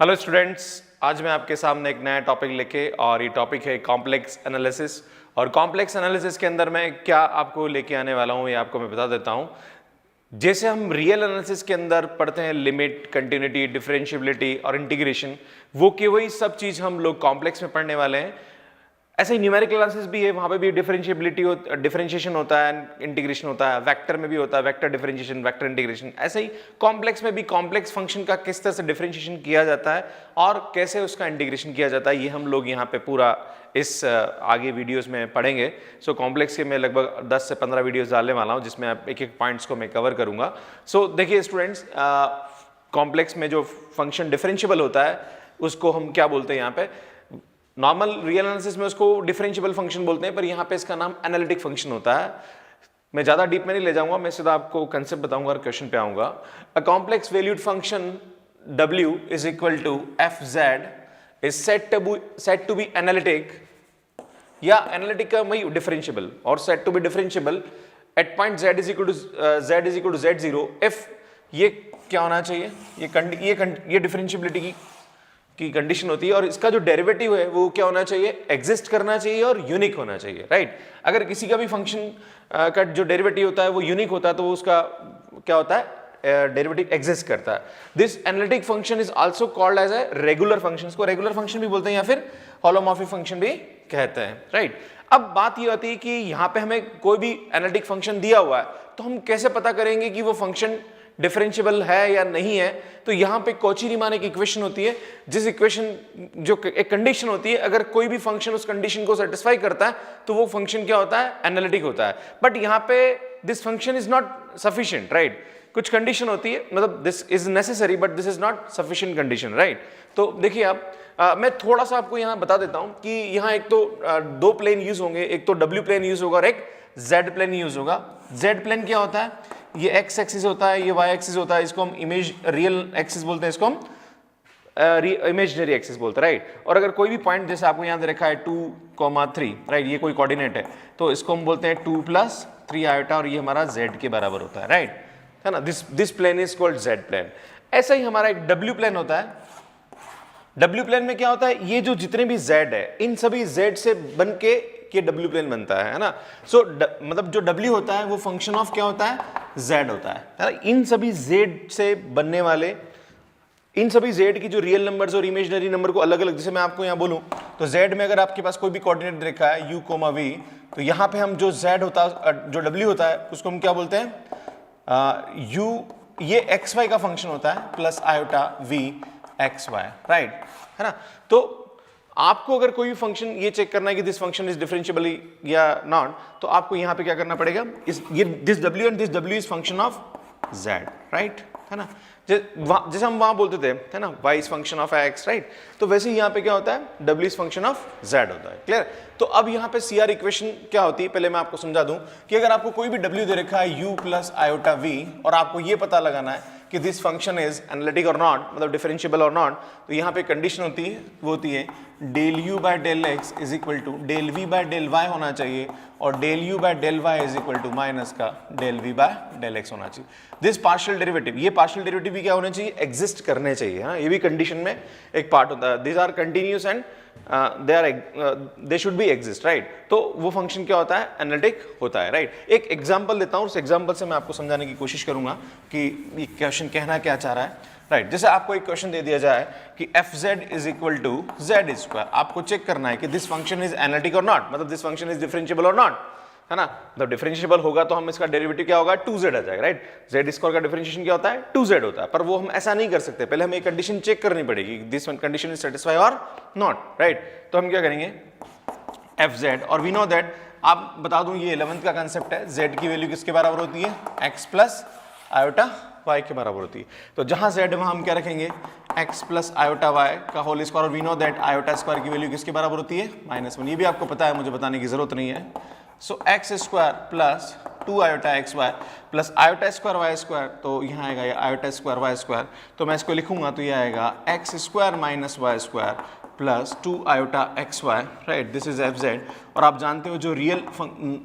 Hello students, आज मैं आपके सामने एक नया टॉपिक लेके और ये टॉपिक है कॉम्प्लेक्स एनालिसिस। और कॉम्प्लेक्स एनालिसिस के अंदर मैं क्या आपको लेके आने वाला हूँ ये आपको मैं बता देता हूँ। जैसे हम रियल एनालिसिस के अंदर पढ़ते हैं लिमिट, कंटिन्यूटी, डिफरेंशिएबिलिटी और इंटीग्रेशन, वो कि वही सब चीज़ हम लोग कॉम्प्लेक्स में पढ़ने वाले हैं। ऐसे ही न्यूमेरिकल एनालिसिस भी है, वहाँ पे भी डिफरेंशिएशन होता है, इंटीग्रेशन होता है, वेक्टर में भी होता है वेक्टर डिफरेंशिएशन, वेक्टर इंटीग्रेशन। ऐसे ही कॉम्प्लेक्स में भी कॉम्प्लेक्स फंक्शन का किस तरह से डिफरेंशिएशन किया जाता है और कैसे उसका इंटीग्रेशन किया जाता है, ये हम लोग यहाँ पे पूरा इस आगे वीडियोस में पढ़ेंगे। सो कॉम्प्लेक्स के मैं लगभग 10 से 15 वीडियोस डालने वाला हूँ जिसमें आप एक एक पॉइंट्स को मैं कवर करूँगा। सो देखिए स्टूडेंट्स, कॉम्प्लेक्स में जो फंक्शन डिफरेंशिएबल होता है उसको हम क्या बोलते हैं यहाँ पे, नॉर्मल रियल एनालिसिस में उसको डिफरेंशिएबल फंक्शन बोलते हैं, पर यहाँ पे इसका नाम एनालिटिक फंक्शन होता है। मैं ज़्यादा डीप में नहीं ले जाऊंगा, मैं सीधा आपको कंसेप्ट बताऊंगा और क्वेश्चन पे आऊंगा। A complex valued function w is equal to F Z is set to be analytic, या एनालिटिक का वही डिफरेंशिएबल, और set to be differentiable at point z is equal to z0 if ये क्या होना चाहिए, ये डिफरेंशिएबिलिटी की कंडीशन होती है। और इसका जो डेरिवेटिव है वो क्या होना चाहिए, एग्जिस्ट करना चाहिए और यूनिक होना चाहिए, राइट। अगर किसी का भी फंक्शन का जो डेरिवेटिव होता है वो यूनिक होता है तो वो उसका क्या होता है, डेरिवेटिव एग्जिस्ट करता है। This analytic function is also called as a regular function, को रेगुलर फंक्शन भी बोलते हैं या फिर होलोमॉर्फिक फंक्शन भी कहते हैं, राइट। अब बात ये होती है कि यहाँ पे हमें कोई भी एनालिटिक फंक्शन दिया हुआ है तो हम कैसे पता करेंगे कि वो फंक्शन डिफरेंशिएबल है या नहीं है। तो यहाँ पे कॉची-रीमान एक इक्वेशन होती है, जिस इक्वेशन जो एक कंडीशन होती है, अगर कोई भी फंक्शन उस कंडीशन को सेटिस्फाई करता है तो वो फंक्शन क्या होता है, एनालिटिक होता है। बट यहाँ पे this function is not sufficient, right. कुछ कंडीशन होती है, मतलब this is necessary but this is not sufficient condition, right. तो देखिए आप मैं थोड़ा सा आपको यहाँ बता देता हूँ कि यहाँ एक तो दो प्लेन यूज होंगे, एक तो डब्ल्यू प्लेन यूज होगा और एक जेड प्लेन यूज होगा। जेड प्लेन क्या होता है, ये एक्स एक्सिस होता है, ये वाई एक्सिस होता है, इसको हम इमेज रियल एक्सिस बोलते हैं, इसको हम इमेजिनरी एक्सिस बोलते हैं, राइट। और अगर कोई भी पॉइंट जैसे आपको यहाँ दे रखा है 2,3, राइट, ये कोई कोऑर्डिनेट है तो इसको हम बोलते हैं 2+3 आयोटा और ये हमारा z के बराबर होता है, राइट, है ना। This plane is called z plane. ऐसा ही हमारा एक w प्लेन होता है। w प्लेन में क्या होता है, ये जो जितने भी z है इन सभी z से बन के ये W प्लेन बनता है ना। सो मतलब जो W होता है वो फंक्शन ऑफ क्या होता है, Z होता है ना। इन सभी Z से बनने वाले, इन सभी Z की जो रियल नंबर्स और इमेजिनरी नंबर को अलग अलग, जैसे मैं आपको यहाँ बोलूँ तो Z में अगर आपके पास कोई भी कोऑर्डिनेट रखा है u, v, तो यहाँ पे हम जो Z होता है, जो W होता है उसको हम क्या बोलते हैं, u, ये xy का फंक्शन होता है plus iota v xy, right, है ना। तो आपको अगर कोई भी फंक्शन ये चेक करना है कि दिस फंक्शन इज डिफरेंशिएबल या नॉट, तो आपको यहाँ पे क्या करना पड़ेगा, this w and this w is function of z, right, है ना। जैसे हम वहां बोलते थे, है ना, y is function of x, right. तो वैसे ही यहाँ पे क्या होता है, w is function of z होता है, क्लियर। तो अब यहाँ पे CR इक्वेशन क्या होती है, पहले मैं आपको समझा दूं कि अगर आपको कोई भी w दे रखा है u प्लस आयोटा v और आपको ये पता लगाना है कि दिस फंक्शन इज एनालिटिक और नॉट, मतलब डिफरेंशिएबल और नॉट, तो यहाँ पे कंडीशन होती है, वो होती है del u by del x is equal to del v by del y होना चाहिए और del u by del y is equal to minus का del v by del x होना चाहिए। दिस पार्शियल डेरिवेटिव, ये पार्शियल डेरिवेटिव भी क्या होने चाहिए, एग्जिस्ट करने चाहिए, हाँ, ये भी कंडीशन में एक पार्ट होता है। This are continuous and they should be exist, right. तो वो फंक्शन क्या होता है, एनालिटिक होता है, राइट। एक एग्जांपल देता हूँ, उस एग्जांपल से मैं आपको समझाने की कोशिश करूंगा कि ये क्वेश्चन कहना क्या चाह रहा है, राइट। जैसे आपको एक क्वेश्चन दे दिया जाए कि F Z is equal to Z square, आपको चेक करना है कि दिस फंक्शन इज एनालिटिक और नॉट, मतलब दिस फंक्शन इज डिफरेंशिएबल और नॉट, है ना। मतलब डिफरेंशिएबल होगा तो हम इसका डेरिवेटिव क्या होगा, 2z आ जाएगा, राइट। जेड स्क्वायर का डिफरेंशिएशन क्या होता है, 2z होता है। पर वो हम ऐसा नहीं कर सकते, पहले हमें एक कंडीशन चेक करनी पड़ेगी, दिस कंडीशन इज सेटिस्फाई और नॉट, राइट। तो हम क्या करेंगे, एफ जेड, और वी नो दैट, आप बता दूं ये 11th का कंसेप्ट है, z की वैल्यू किसके बराबर होती है, x प्लस आयोटा y के बराबर होती है। तो जहां z वहां हम क्या रखेंगे, x प्लस आयोटा y का होल स्क्वायर, और we know that iota square की वैल्यू किसके बराबर होती है, -1। ये भी आपको पता है, मुझे बताने की जरूरत नहीं है। So x square plus 2 iota x y plus iota square y square, तो यहाँ आएगा ये आयोटा स्क्वायर वाई स्क्वायर, तो मैं इसको लिखूंगा तो ये आएगा X square minus Y square plus 2 iota x Y, right, this is F Z. और आप जानते हो जो रियल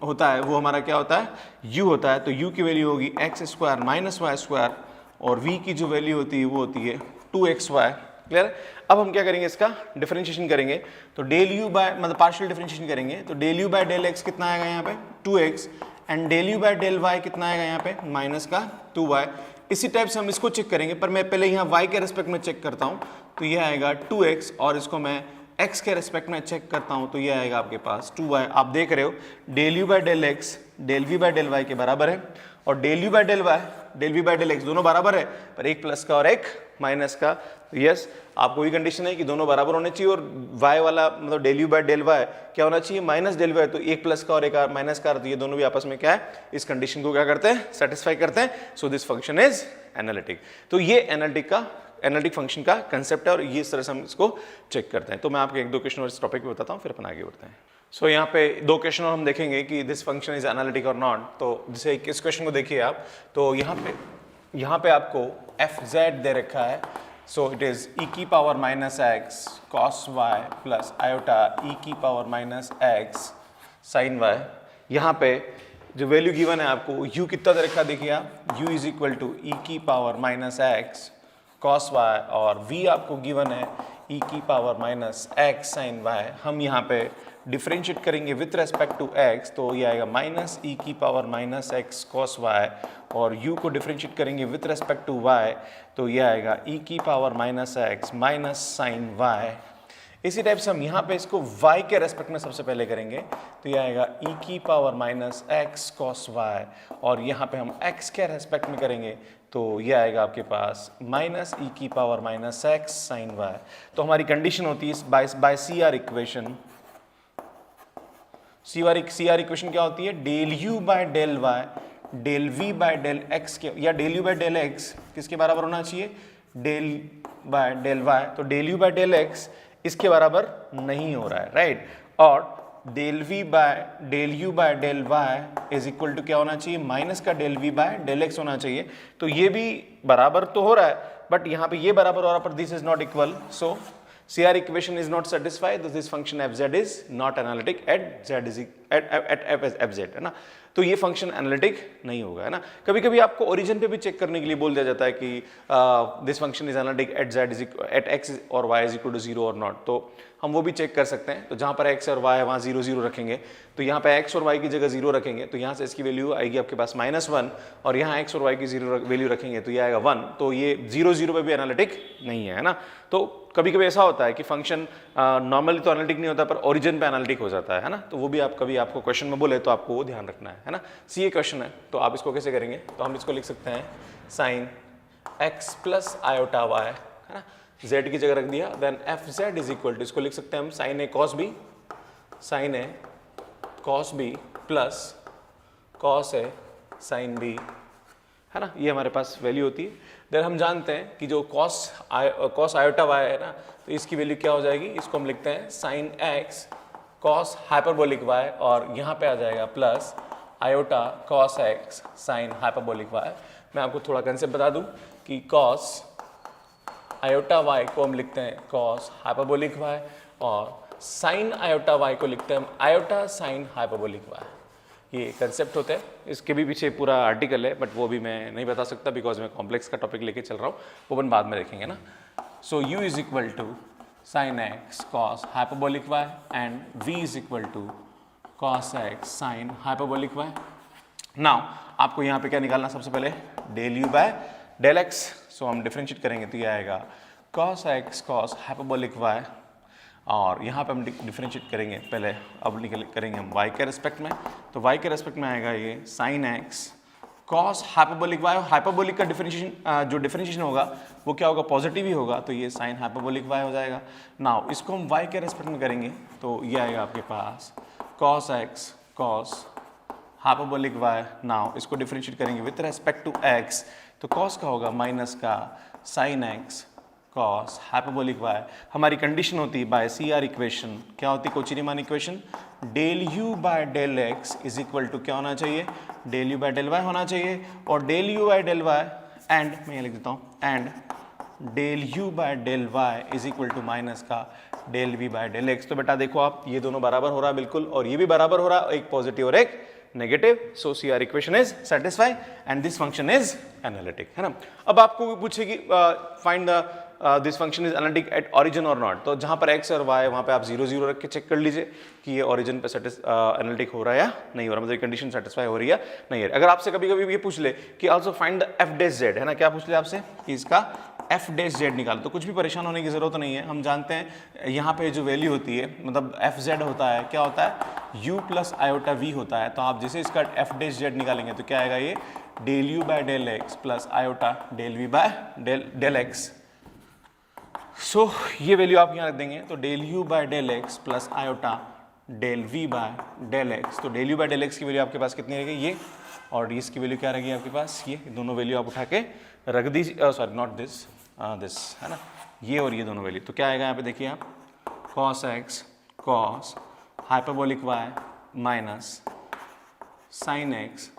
होता है वो हमारा क्या होता है, u होता है। तो u की वैल्यू होगी X square minus Y square और v की जो वैल्यू होती है वो होती है 2xy, क्लियर है? अब हम क्या करेंगे, इसका डिफरेंशिएशन करेंगे, तो डेल यू बाय मतलब पार्शियल डिफरेंशिएशन करेंगे, तो del U by del X कितना आएगा यहाँ पे 2x and del U by del y कितना आएगा यहाँ पे माइनस का 2y। इसी टाइप से हम इसको चेक करेंगे, पर मैं पहले यहाँ y के रेस्पेक्ट में चेक करता हूँ, तो ये आएगा 2x और इसको मैं x के रेस्पेक्ट में चेक करता हूँ, तो ये आएगा आपके पास 2y। आप देख रहे हो del U by del X del V by del Y के बराबर है, और del U by del Y del V by del X दोनों बराबर है, पर एक प्लस का और एक माइनस का। यस, आपको ये कंडीशन है कि दोनों बराबर होने चाहिए, और y वाला मतलब del U by del Y क्या होना चाहिए माइनस डेल वाई, तो एक प्लस का और एक माइनस का, तो ये दोनों भी आपस में क्या है, इस कंडीशन को क्या करते हैं, सेटिस्फाई करते हैं। So this function is analytic. तो ये एनालिटिक फंक्शन का कंसेप्ट है, और ये इस तरह से हम इसको चेक करते हैं। तो मैं आपको एक दो क्वेश्चन और इस टॉपिक पे बताता हूँ, फिर अपन आगे बढ़ते हैं। सो यहाँ पे दो क्वेश्चन और हम देखेंगे कि दिस फंक्शन इज एनालिटिक और नॉट। तो जैसे इस क्वेश्चन को देखिए आप, तो यहाँ पे आपको fz दे रखा है, सो इट इज e की power minus X cos Y plus iota e की power minus X sine Y. यहाँ पे जो वैल्यू गिवन है आपको u कितना दे रखा देखिए आप, u is equal to e की power minus X cos Y, और v आपको गिवन है e की power minus X sine Y. हम यहाँ पे डिफरेंशिएट करेंगे विथ रेस्पेक्ट टू x, तो ये आएगा माइनस e की power minus X cos Y, और u को डिफरेंशिएट करेंगे विथ रेस्पेक्ट टू y, तो ये आएगा e की power minus X minus sine Y. इसी टाइप से हम यहाँ पे इसको y के रेस्पेक्ट में सबसे पहले करेंगे, तो ये आएगा e की power minus X cos Y, और यहाँ पे हम x के रेस्पेक्ट में करेंगे, तो ये आएगा आपके पास माइनस e की power minus X sine Y. तो हमारी कंडीशन होती है by CR equation. CR equation क्या होती है, del u by del Y del v by del x के, या del u by del x किसके बराबर होना चाहिए, डेल बाय डेल y, तो del u by del x इसके बराबर नहीं हो रहा है, राइट। और del v by del u by del y is equal to क्या होना चाहिए, माइनस का del v by del x होना चाहिए। तो ये भी बराबर तो हो रहा है, बट यहाँ पे ये बराबर हो रहा है, पर this is not equal, so CR equation is not satisfied, this function fz is not analytic at fz, है ना। तो ये फंक्शन एनालिटिक नहीं होगा, है ना। कभी कभी आपको ओरिजिन पे भी चेक करने के लिए बोल दिया जाता है कि this function is analytic at x और y इज इक्वल टू 0 और नॉट, तो हम वो भी चेक कर सकते हैं। तो जहाँ पर x और y है वहाँ 0 0 रखेंगे, तो यहाँ पे x और y की जगह 0 रखेंगे, तो यहाँ से इसकी वैल्यू आएगी आपके पास -1, और यहाँ x और y की 0 वैल्यू रखेंगे तो ये आएगा 1, तो ये 0 0 पे भी एनालिटिक नहीं है ना। तो कभी कभी ऐसा होता है कि फंक्शन नॉर्मली तो एनालिटिक नहीं होता, पर ओरिजिन पे एनालिटिक हो जाता है ना। तो वो भी आप कभी आपको क्वेश्चन में बोले तो आपको वो ध्यान रखना है ना। सी ए क्वेश्चन है, तो आप इसको कैसे करेंगे, तो हम इसको लिख सकते हैं sine x plus iota Y, है ना, z की जगह रख दिया, then F Z is equal to, इसको लिख सकते हैं हम sine A cos B, sine A cos B plus cos A sine B, है ना। ये हमारे पास वैल्यू होती है। देन हम जानते हैं कि जो कॉस आयोटा वाई है ना, तो इसकी वैल्यू क्या हो जाएगी, इसको हम लिखते हैं sine x cos hyperbolic Y, और यहाँ पे आ जाएगा plus iota cos x sine hyperbolic Y. मैं आपको थोड़ा कंसेप्ट बता दूं कि कॉस आयोटा वाई को हम लिखते हैं कॉस हाइपरबोलिक वाई, और साइन आयोटा वाई को लिखते हैं हम आयोटा साइन हाइपरबोलिक वाई। ये कंसेप्ट होता है, इसके भी पीछे पूरा आर्टिकल है, बट वो भी मैं नहीं बता सकता बिकॉज मैं कॉम्प्लेक्स का टॉपिक लेके चल रहा हूँ, वो अपन बाद में देखेंगे ना। So u is equal to sine x cos hyperbolic y and v is equal to cos x sine hyperbolic y. Now आपको यहाँ पे क्या निकालना, सबसे पहले del u by del x, so हम डिफरेंशिएट करेंगे तो ये आएगा cos x cos hyperbolic Y, और यहाँ पे हम डिफरेंशिएट करेंगे पहले, अब करेंगे हम y के रेस्पेक्ट में, तो y के रेस्पेक्ट में आएगा ये sine x cos hyperbolic Y. Hyperbolic का डिफरेंशिएशन जो डिफरेंशिएशन होगा वो क्या होगा, पॉजिटिव ही होगा, तो ये साइन हाइपरबोलिक वाई हो जाएगा। नाउ इसको हम y के रेस्पेक्ट में करेंगे तो ये आएगा आपके पास cos x cos hyperbolic y. Now इसको डिफरेंशिएट करेंगे विथ रेस्पेक्ट टू x, तो कॉस का होगा माइनस का sine x cos hyperbolic y. हमारी कंडीशन होती है बाय CR इक्वेशन, क्या होती है Cauchy Riemann equation, del u by del x is equal to क्या होना चाहिए, del u by del y होना चाहिए, और del u by del y and मैं ये लिख देता हूँ and del u by del y is equal to minus का del v by del x। तो बेटा देखो आप, ये दोनों बराबर हो रहा है बिल्कुल, और ये भी बराबर हो रहा है, एक पॉजिटिव और एक negative. So CR equation is satisfy and this function is analytic, है ना। अब आपको पूछेगी find the this function is analytic at origin और नॉट। तो जहाँ पर x और y वहाँ पे आप 0 0 रख के चेक कर लीजिए कि ये ऑरिजिन पे एनालिटिक हो रहा है या नहीं हो रहा, मतलब कंडीशन सेटिस्फाई हो रही है नहीं है। अगर आपसे कभी कभी ये पूछ ले कि also find the f dash z, है ना, क्या पूछ ले आपसे कि इसका f डैश z निकालो, तो कुछ भी परेशान होने की जरूरत नहीं है। हम जानते हैं यहाँ पे जो वैल्यू होती है, मतलब एफ जेड होता है, क्या होता है, u प्लस आयोटा v होता है। तो आप जैसे इसका f डैश z निकालेंगे तो क्या आएगा, ये del u by del x plus iota del v by del x. So ये वैल्यू आप यहाँ रख देंगे, तो del u by del x plus iota del v by del x. तो del u by del x की value आपके पास कितनी रहेगी, ये, और इसकी वैल्यू क्या रहेगी आपके पास, ये दोनों वैल्यू आप उठा के रख दीजिए, सॉरी नॉट दिस, दिस, है ना, ये और ये दोनों वैल्यू। तो क्या आएगा यहाँ पे देखिए आप, cos x cos hyperbolic y minus sin x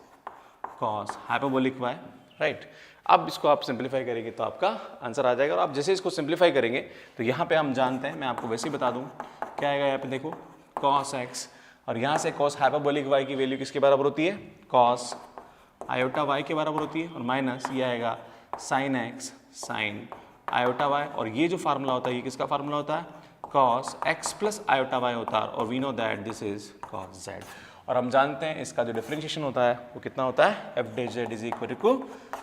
cos hyperbolic y, right. अब इसको आप सिंप्लीफाई करेंगे तो आपका आंसर आ जाएगा। और आप जैसे इसको सिंप्लीफाई करेंगे तो यहाँ पे हम जानते हैं, मैं आपको वैसे ही बता दूँ, क्या आएगा यहाँ पे देखो, cos x, और यहाँ से cos हाइपरबोलिक y की वैल्यू किसके बराबर होती है, cos आयोटा y के बराबर होती है, और माइनस ये आएगा sin x sin iota y, और ये जो फार्मूला होता है ये किसका फार्मूला होता है, cos x plus iota y होता है, और we know that this is cos z। और हम जानते हैं इसका जो डिफरेंशिएशन होता है वो कितना होता है, f dash z is equal to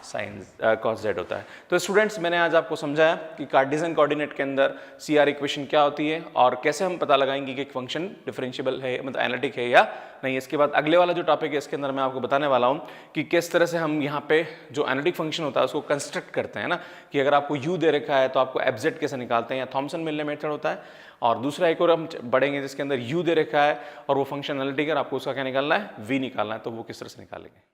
sin cos z होता है। तो स्टूडेंट्स, मैंने आज आपको समझाया कि कार्टेशियन कोऑर्डिनेट के अंदर CR इक्वेशन क्या होती है और कैसे हम पता लगाएंगे कि एक फंक्शन डिफरेंशिएबल है, मतलब एनालिटिक है या नहीं। इसके बाद अगले वाला जो टॉपिक है इसके अंदर मैं आपको बताने वाला हूँ कि किस तरह से हम यहाँ पे जो एनालिटिक फंक्शन होता है उसको कंस्ट्रक्ट करते हैं ना, कि अगर आपको u दे रखा है तो आपको एफ कैसे निकालते हैं, या थॉमसन मिलने मेथड होता है, और दूसरा एक और हम बढ़ेंगे जिसके अंदर u दे रखा है और वो फंक्शन एनालिटिक है, आपको उसका क्या निकालना है, v निकालना है, तो वो किस तरह से निकालेंगे।